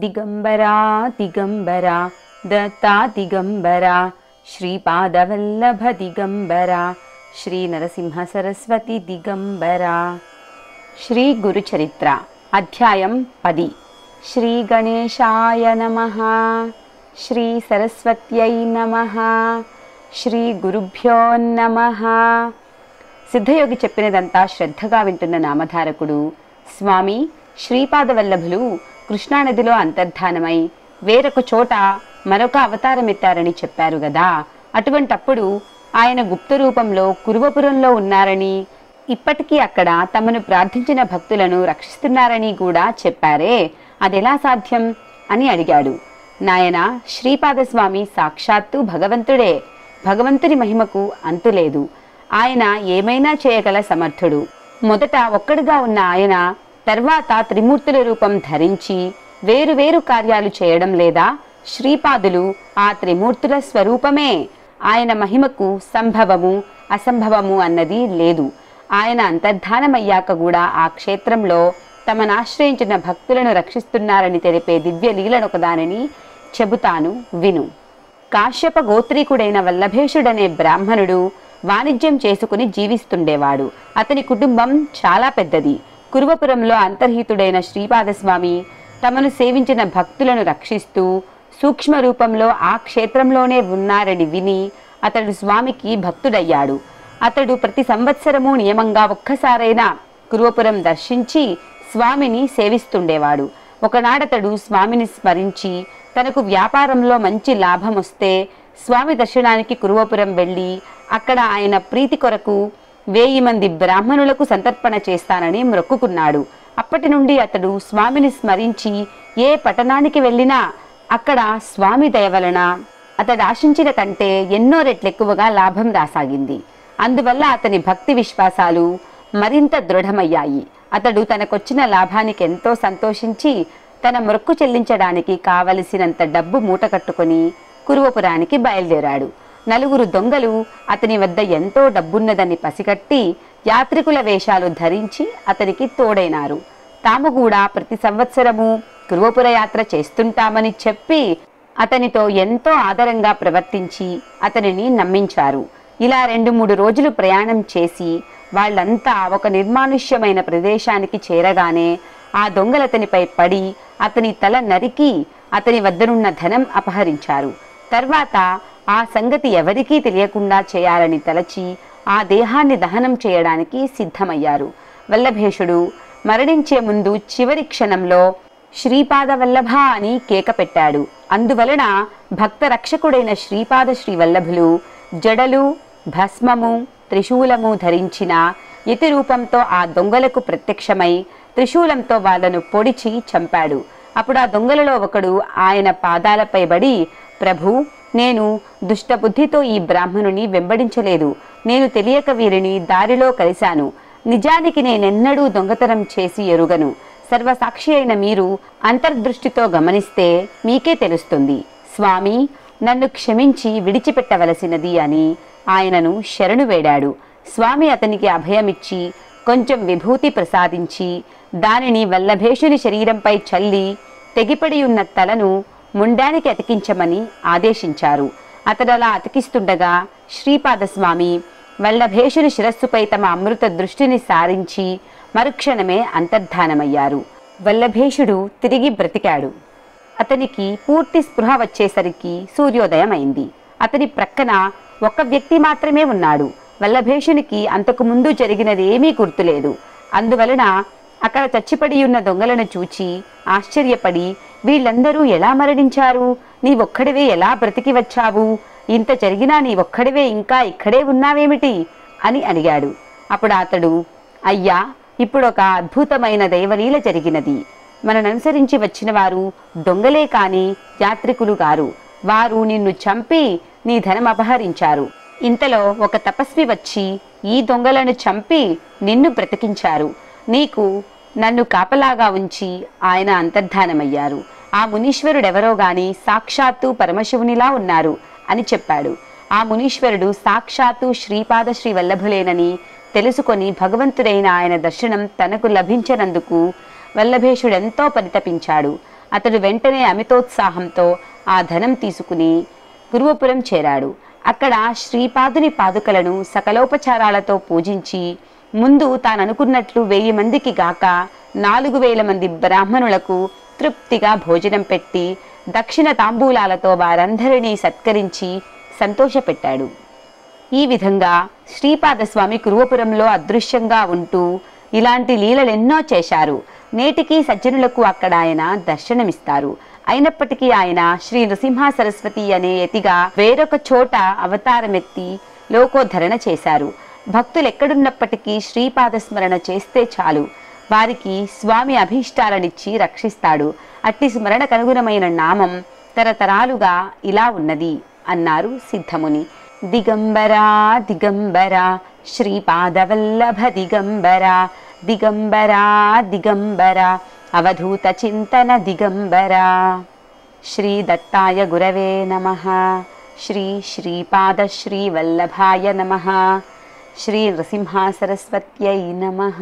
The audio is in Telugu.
దిగంబరా దిగంబరా దత్తా దిగంబరా శ్రీపాదవల్లభ దిగంబరా శ్రీ నరసింహ సరస్వతి దిగంబరా. శ్రీ గురుచరిత్ర అధ్యాయం 10. శ్రీ గణేశాయ నమః. శ్రీ సరస్వత్యై నమః. శ్రీ గురుభ్యో నమః. సిద్ధయోగి చెప్పినదంతా శ్రద్ధగా వింటున్న నామధారకుడు, స్వామి శ్రీపాదవల్లభులు కృష్ణానదిలో అంతర్ధానమై వేరొక చోట మరొక అవతారమెత్తారని చెప్పారు గదా, అటువంటప్పుడు ఆయన గుప్త రూపంలో కురువపురంలో ఉన్నారని, ఇప్పటికీ అక్కడ తమను ప్రార్థించిన భక్తులను రక్షిస్తున్నారని కూడా చెప్పారే, అదెలా సాధ్యం అని అడిగాడు. నాయన, శ్రీపాదస్వామి సాక్షాత్తు భగవంతుడే. భగవంతుని మహిమకు అంతులేదు. ఆయన ఏమైనా చేయగల సమర్థుడు. మొదట ఒక్కడుగా ఉన్న ఆయన తర్వాత త్రిమూర్తుల రూపం ధరించి వేరువేరు కార్యాలు చేయడం లేదా? శ్రీపాదులు ఆ త్రిమూర్తుల స్వరూపమే. ఆయన మహిమకు సంభవము అసంభవము అన్నది లేదు. ఆయన అంతర్ధానమయ్యాక కూడా ఆ క్షేత్రంలో తమనాశ్రయించిన భక్తులను రక్షిస్తున్నారని తెలిపే దివ్యలీలనొకదానిని చెబుతాను, విను. కాశ్యప గోత్రీకుడైన వల్లభేషుడనే బ్రాహ్మణుడు వాణిజ్యం చేసుకుని జీవిస్తుండేవాడు. అతని కుటుంబం చాలా పెద్దది. కురువపురంలో అంతర్హితుడైన శ్రీపాదస్వామి తమను సేవించిన భక్తులను రక్షిస్తూ సూక్ష్మ రూపంలో ఆ క్షేత్రంలోనే ఉన్నారని విని అతడు స్వామికి భక్తుడయ్యాడు. అతడు ప్రతి సంవత్సరము నియమంగా ఒక్కసారైనా కురువపురం దర్శించి స్వామిని సేవిస్తుండేవాడు. ఒకనాడతడు స్వామిని స్మరించి తనకు వ్యాపారంలో మంచి లాభం వస్తే స్వామి దర్శనానికి కురువపురం వెళ్ళి అక్కడ ఆయన ప్రీతి కొరకు 1000 మంది బ్రాహ్మణులకు సంతర్పణ చేస్తానని మొక్కుకున్నాడు. అప్పటి నుండి అతడు స్వామిని స్మరించి ఏ పట్టణానికి వెళ్ళినా అక్కడ స్వామి దయ వలన అతడు ఆశించిన కంటే ఎన్నో రెట్లెక్కువగా లాభం రాసాగింది. అందువల్ల అతని భక్తి విశ్వాసాలు మరింత దృఢమయ్యాయి. అతడు తనకొచ్చిన లాభానికి ఎంతో సంతోషించి తన మొక్కు చెల్లించడానికి కావలసినంత డబ్బు మూటకట్టుకుని కురువపురానికి బయలుదేరాడు. 4 దొంగలు అతని వద్ద ఎంతో డబ్బున్నదని పసిగట్టి యాత్రికుల వేషాలు ధరించి అతనికి తోడైనారు. తాము కూడా ప్రతి సంవత్సరము కురువపుర యాత్ర చేస్తుంటామని చెప్పి అతనితో ఎంతో ఆదరంగా ప్రవర్తించి అతనిని నమ్మించారు. ఇలా 2-3 రోజులు ప్రయాణం చేసి వాళ్ళంతా ఒక నిర్మానుష్యమైన ప్రదేశానికి చేరగానే ఆ దొంగలతనిపై పడి అతని తల నరికి అతని వద్దనున్న ధనం అపహరించారు. తర్వాత ఆ సంగతి ఎవరికీ తెలియకుండా చేయాలని తలచి ఆ దేహాన్ని దహనం చేయడానికి సిద్ధమయ్యారు. వల్లభేషుడు మరణించే ముందు చివరి క్షణంలో శ్రీపాదవల్లభ అని కేక పెట్టాడు. అందువలన భక్త రక్షకుడైన శ్రీపాద శ్రీవల్లభులు జడలు, భస్మము, త్రిశూలము ధరించిన యతి రూపంతో ఆ దొంగలకు ప్రత్యక్షమై త్రిశూలంతో వాళ్ళను పొడిచి చంపాడు. అప్పుడు ఆ దొంగలలో ఒకడు ఆయన పాదాలపై పడి, ప్రభు, నేను దుష్టబుద్ధితో ఈ బ్రాహ్మణుని వెంబడించలేదు. నేను తెలియక వీరిని దారిలో కలిశాను. నిజానికి నేనెన్నడూ దొంగతనం చేసి ఎరుగను. సర్వసాక్షి అయిన మీరు అంతర్దృష్టితో గమనిస్తే మీకే తెలుస్తుంది. స్వామి, నన్ను క్షమించి విడిచిపెట్టవలసినది అని ఆయనను శరణు వేడాడు. స్వామి అతనికి అభయమిచ్చి కొంచెం విభూతి ప్రసాదించి దానిని వల్లభేషుని శరీరంపై చల్లి తెగిపడి ఉన్న తలను ముండానికి అతికించమని ఆదేశించారు. అతడలా అతికిస్తుండగా శ్రీపాదస్వామి వల్లభేషుని శిరస్సుపై తమ అమృత దృష్టిని సారించి మరుక్షణమే అంతర్ధానమయ్యారు. వల్లభేషుడు తిరిగి బ్రతికాడు. అతనికి పూర్తి స్పృహ వచ్చేసరికి సూర్యోదయం అయింది. అతని ప్రక్కన ఒక వ్యక్తి మాత్రమే ఉన్నాడు. వల్లభేషునికి అంతకు ముందు జరిగినది ఏమీ గుర్తులేదు. అందువలన అక్కడ చచ్చిపడి ఉన్న దొంగలను చూచి ఆశ్చర్యపడి, వీళ్ళందరూ ఎలా మరణించారు? నీవొక్కడివే ఎలా బ్రతికి వచ్చావు? ఇంత జరిగినా నీవొక్కడివే ఇంకా ఇక్కడే ఉన్నావేమిటి అని అడిగాడు. అప్పుడు అతడు, అయ్యా, ఇప్పుడొక అద్భుతమైన దైవలీల జరిగినది. మనననుసరించి వచ్చిన వారు దొంగలే కాని యాత్రికులు గారు. వారు నిన్ను చంపి నీ ధనం అపహరించారు. ఇంతలో ఒక తపస్వి వచ్చి ఈ దొంగలను చంపి నిన్ను బ్రతికించారు. నీకు నన్ను కాపలాగా ఉంచి ఆయన అంతర్ధానమయ్యారు. ఆ మునీశ్వరుడెవరో గాని సాక్షాత్తు పరమశివునిలా ఉన్నారు అని చెప్పాడు. ఆ మునీశ్వరుడు సాక్షాత్తు శ్రీపాద శ్రీవల్లభులేనని తెలుసుకొని భగవంతుడైన ఆయన దర్శనం తనకు లభించినందుకు వల్లభేషుడెంతో పరితపించాడు. అతడు వెంటనే అమితోత్సాహంతో ఆ ధనం తీసుకుని గురువపురం చేరాడు. అక్కడ శ్రీపాదుని పాదుకలను సకలోపచారాలతో పూజించి ముందు తాననుకున్నట్లు 1000 మందికి గాక 4000 మంది బ్రాహ్మణులకు తృప్తిగా భోజనం పెట్టి దక్షిణ తాంబూలాలతో వారందరినీ సత్కరించి సంతోషపెట్టాడు. ఈ విధంగా శ్రీపాదస్వామి కురువపురంలో అదృశ్యంగా ఉంటూ ఇలాంటి లీలలెన్నో చేశారు. నేటికి సజ్జనులకు అక్కడ ఆయన దర్శనమిస్తారు. అయినప్పటికీ ఆయన శ్రీ నృసింహ సరస్వతి అనే యతిగా వేరొక చోట అవతారమెత్తి లోకోద్ధరణ చేశారు. భక్తులెక్కడున్నప్పటికీ శ్రీపాదస్మరణ చేస్తే చాలు, వారికి స్వామి అభీష్టాలనిచ్చి రక్షిస్తాడు. అట్టి స్మరణకనుగుణమైన నామం తరతరాలుగా ఇలా ఉన్నది అన్నారు సిద్ధముని. దిగంబరా దిగంబరా శ్రీపాదవల్లభ దిగంబరా దిగంబరా దిగంబరా అవధూత చింతన దిగంబరా. శ్రీ దత్తాయ గురవే నమః. శ్రీ శ్రీపాద శ్రీవల్లభాయ నమః. శ్రీ నృసింహ సరస్వత్యై నమః.